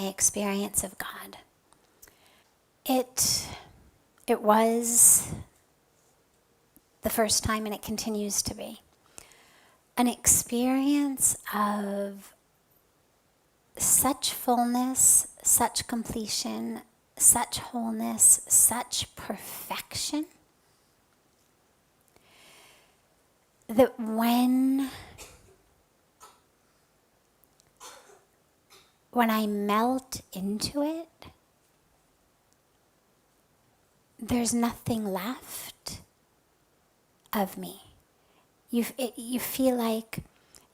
experience of God. It was the first time, and it continues to be, an experience of such fullness, such completion, such wholeness, such perfection, that when I melt into it, there's nothing left of me. You feel like,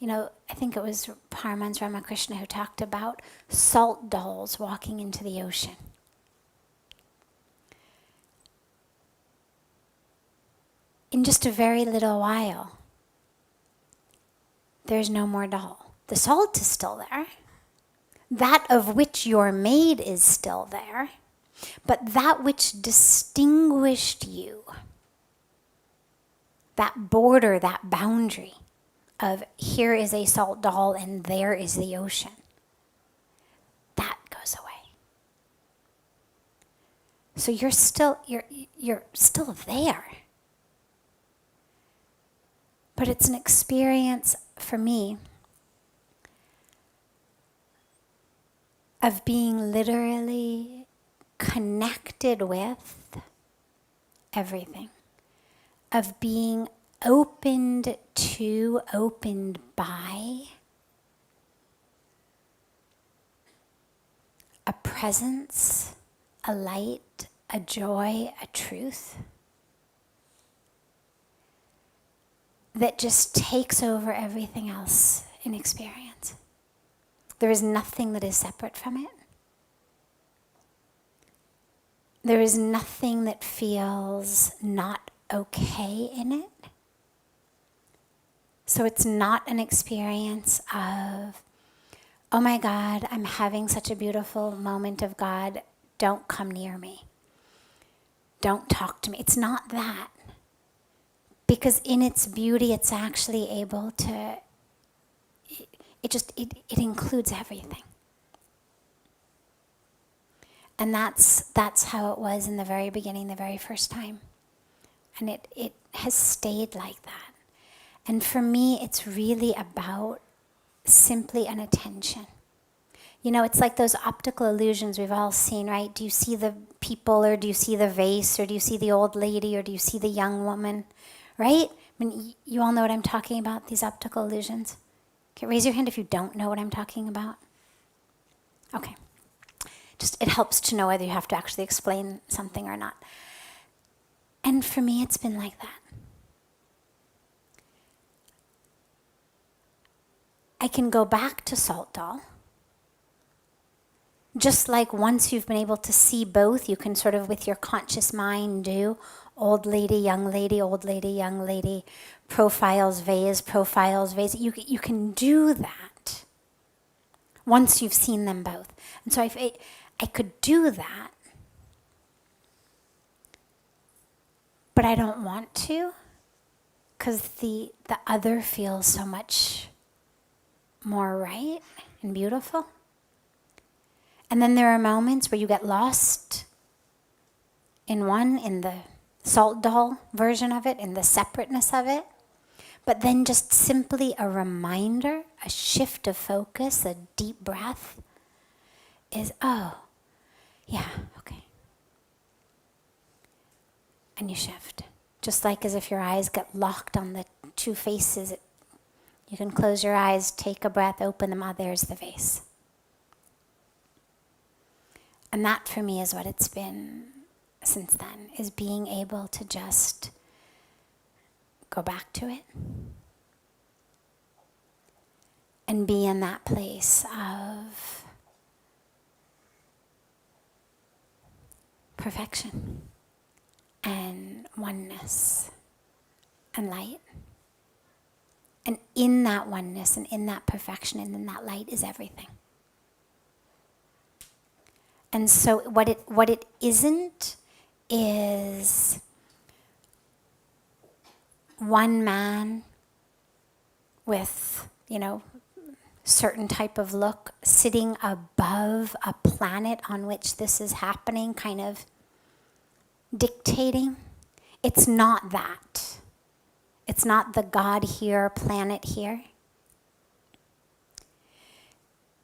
I think it was Paramahansa Ramakrishna who talked about salt dolls walking into the ocean. In just a very little while, there's no more doll. The salt is still there. That of which you're made is still there. But that which distinguished you, that border, that boundary of here is a salt doll and there is the ocean, that goes away. So you're still there. But it's an experience for me of being literally connected with everything, of being opened to, opened by a presence, a light, a joy, a truth that just takes over everything else in experience. There is nothing that is separate from it. There is nothing that feels not okay in it. So it's not an experience of, oh my God, I'm having such a beautiful moment of God, don't come near me. Don't talk to me. It's not that. Because in its beauty, it's actually able to, it includes everything. And that's how it was in the very beginning, the very first time. And it has stayed like that. And for me, it's really about simply an attention. It's like those optical illusions we've all seen, right? Do you see the people, or do you see the vase, or do you see the old lady, or do you see the young woman, right? I mean, you all know what I'm talking about, these optical illusions? Okay, raise your hand if you don't know what I'm talking about. Okay. Just, it helps to know whether you have to actually explain something or not. And for me, it's been like that. I can go back to Salt Doll. Just like once you've been able to see both, you can sort of with your conscious mind do old lady, young lady, old lady, young lady, profiles, vase. You can do that once you've seen them both. And so I could do that, but I don't want to, because the other feels so much more right and beautiful. And then there are moments where you get lost in the salt doll version of it, in the separateness of it. But then just simply a reminder, a shift of focus, a deep breath is, oh, yeah, okay. And you shift. Just like as if your eyes get locked on the two faces, you can close your eyes, take a breath, open them, there's the vase. And that for me is what it's been since then, is being able to just go back to it and be in that place of perfection and oneness and light. And in that oneness and in that perfection and in that light is everything. And so what it isn't is one man with, certain type of look, sitting above a planet on which this is happening, kind of dictating. It's not that. It's not the God here, planet here.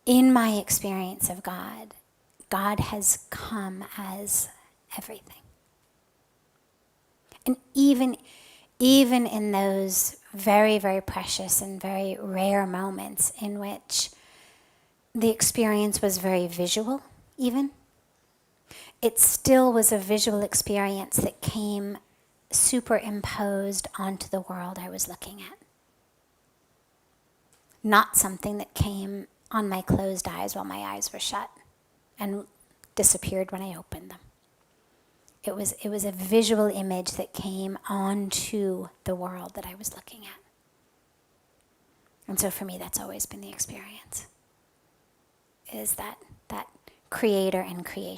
In my experience of God, God has come as everything. And even in those very, very precious and very rare moments in which the experience was very visual, even, it still was a visual experience that came superimposed onto the world I was looking at. Not something that came on my closed eyes while my eyes were shut and disappeared when I opened them. It was a visual image that came onto the world that I was looking at. And so for me, that's always been the experience, is that creator and creation.